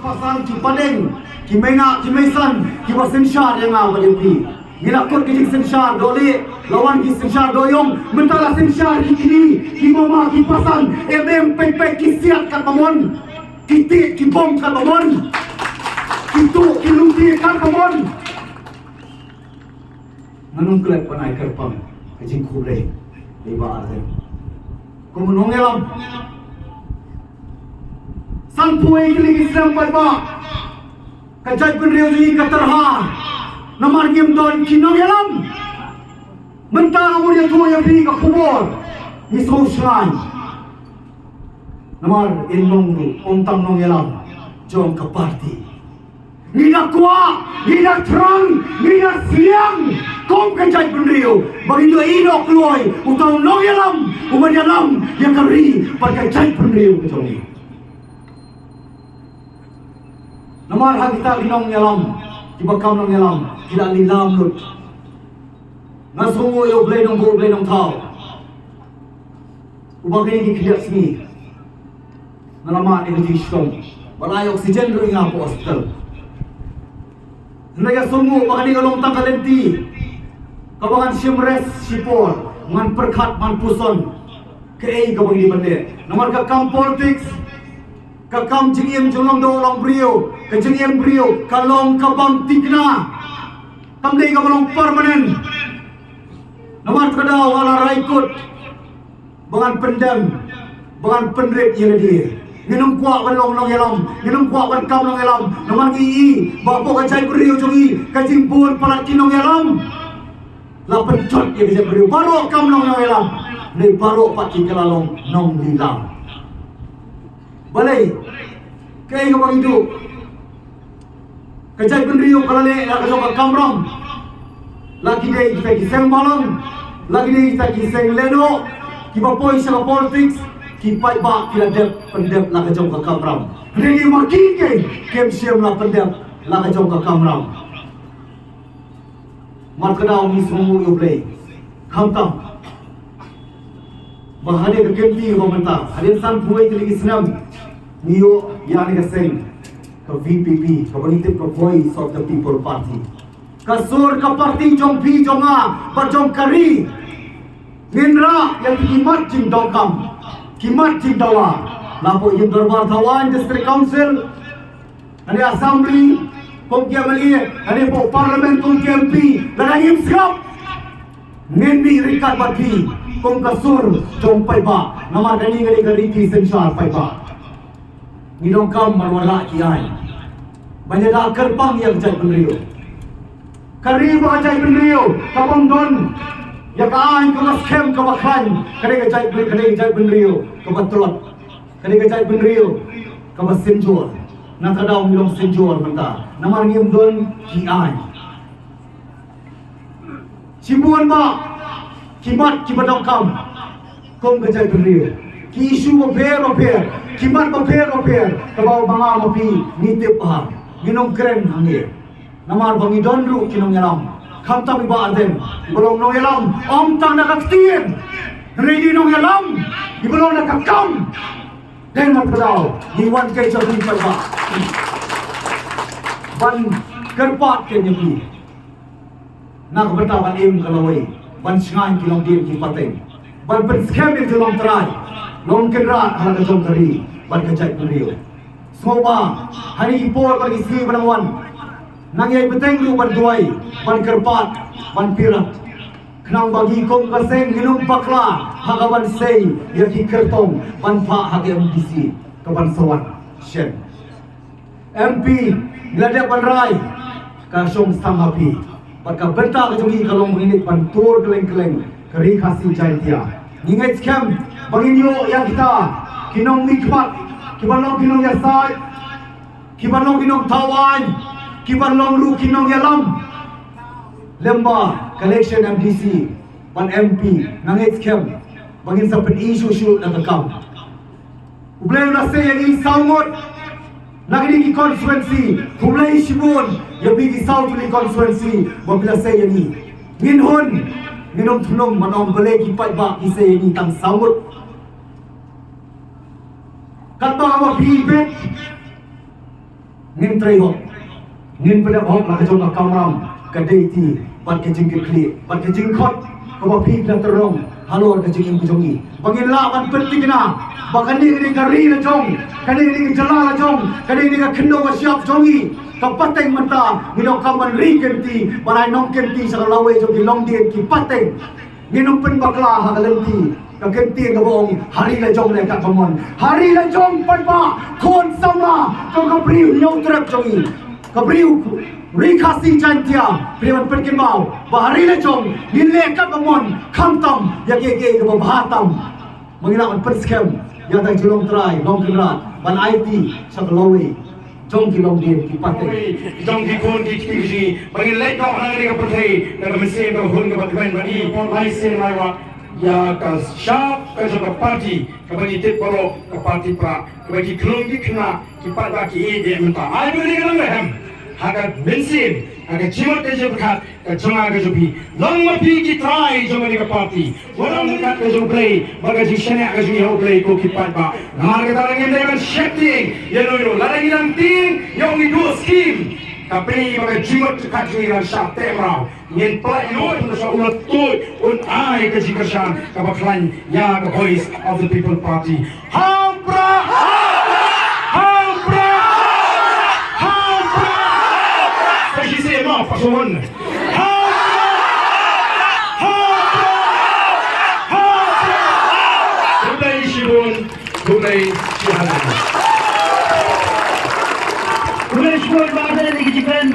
pasal ki padeng ki maina ki maisan ki basensar yang awal pi ngilakot ki sensar doli lawan ki sensar doyong mentala sensar ki kini ki mama ki pasan pp ki siat kat pamon ki ti ki bom kat pamon ki tu ki luti kat pamon nanung kelak panai kerpam kajing kubre iba arden ko menongelam sang puai kili Islam pada kajai penriu ji katerha namar game don kinong yalam mentang umur dia tua yang pergi ke kubur misau shrine namar inong tu ontang nong yalam jom ke party nida kuat nida terang nida siang kom kajai penriu bagi dua inok loy utang nong yalam umur yalam yang kari pada kajai penriu kejoni namar hagita inong yalam ibakam nong yalam tidak nilam lut ngasungo yo blay nong go blay nong tau ubang ini kikidak sini nalaman energi strong balai oksigen ru inga po hospital naga sungu bakani galong tang kalenti kabangan simres sipor ngan perkhat man puson kei kabang di bande nomor ka kam politics kakam jingiem jolong do long brio kejingiem brio kalong kabang tigna tamdei kabalong permanen nomor kadau wala raikut bangan pendam bangan penrep yang dia minum kuat balong long yalam minum kuat ban kam long yalam nomor gi bapo kajai brio jongi kajing pun palat kinong yalam la pencot ye kajai brio baro kam long yalam le baro pati kalalong nong lilam balai kaya kapag itu kajay penriyo kalale nakasok kamram lagi day kita kiseng balong lagi day kita kiseng leno kibapoy sa politics kipay ba kiladep pendep nakajong kamram hindi makikay kem siyam na pendep nakajong kamram matkadaw mismo yublay kamtam bahade kekenti pemerinta hadin san puai teligi senam Niyo yani kaseng ke VPP Community Voice of the People Party kasur ke parti jong pi jonga berjong kari Nindra yang kimat jing dongkam kimat jing dawa lapo yang darbar tawan district council ada assembly komkia mali ada po parlimen komkia MP dan im siap nindi rikat bati kom kasur jong paiba nama dani ngali kari sensar paiba Nidong kam marwala kiai banyak dah kerpang yang jai penriu kari ba jai penriu kapong don ya kain kamas kem kabakhan kari jai penriu kabatrot kari jai penriu kabas senjor nakadaw nidong senjor menta namar ngim don kiai sibuan ba kimat kibadong kam kom jai penriu ki isu maper kimat maper kabaw mga mapi nitip ha ginong kren hangir namar bangi donru kinong yalam kamtam iba arden ibalong nong yalam om tang nakaktiin ready nong yalam ibalong nakakam den matpadaw diwan kay jodin pagba ban kerpat kenya pi nakabatawan im kalaway ban singain kinong din kipateng ban penskam yung tulong taray long kenrat halaga jong kari ban kajai penriu soba hari ipor bagi sri banangwan nangyay beteng lu berduai ban kerpat ban pirat kenang bagi kong kaseng ginung pakla hagaban sei yaki kertong ban pa hagi MDC kaban sawan shen MP ngladek ban rai kasyong samapi baka benta kajongi kalong menginit ban tur keleng-keleng kari kasih jaitia ningay scam banginyo yang kita kinong mikmat kibalong kinong yasay kibalong kinong tawan kibalong ru kinong yalam lemba collection MDC ban MP nangay scam bangin sa pen-issue na kakam ublay na say yang isamot naging constituency kulay shibon yang bigi South constituency mabila say yang minhon minum tunong manong balay kipay ba isay yang tang samot kata awak hibet nin trehok nin pada hok la kajong kamram kadai ti ban kajing kli ban kajing khot ko phi na terong halor kajing bujongi bangin la ban penting na bakan ni kari la jong kani ni jala la jong kani ni khendo wa siap jongi ka pateng menta minok kaman ri kenti banai nong kenti sa lawe jogi long dien ki pateng minum pen bakla ha kalenti ka kenti ka bong hari la jong le ka kamon hari la jong pan ba khon sama ka priu nyau trap jongi ka priu Rikasi jantia, priman perkin mau, bahari lejong, nilai kat bangun, kantam, ya gege ke bahatam, mengilakan perskem, ya tak julung terai, long kerat, ban IT, sakalawi, jong ki long dia ki pakai. Jong ki kon ki kiri, bagi lek kau orang ni kepercay, dalam mesin kau hun kepercayaan bagi, lai sen lai wa, ya ka sharp ka jong parti, ka bagi tip poro ka parti pra, ka bagi kelong ki kena, ki pat ba ki ide mentah. Ai boleh kalau hem. Agar bensin, agar jimat kerja berkat, kejonga kerja pi, long mapi kita try jonga ni parti, orang berkat kerja play, bagai jisnya kerja yang play ko kipat ba, namar kita orang yang dengan shifting, yang lo, ladang yang ting, yang itu scheme, tapi bagai jimat kerja yang sharp temrau, yang play lo itu seolah tu, un ai kerja kerjaan, kapal lain, ya the voice of the people party, Hampra. Pasun. Tunai Shibun, tunai Shihalan. Tunai Shibun, bahasa yang dikijikan.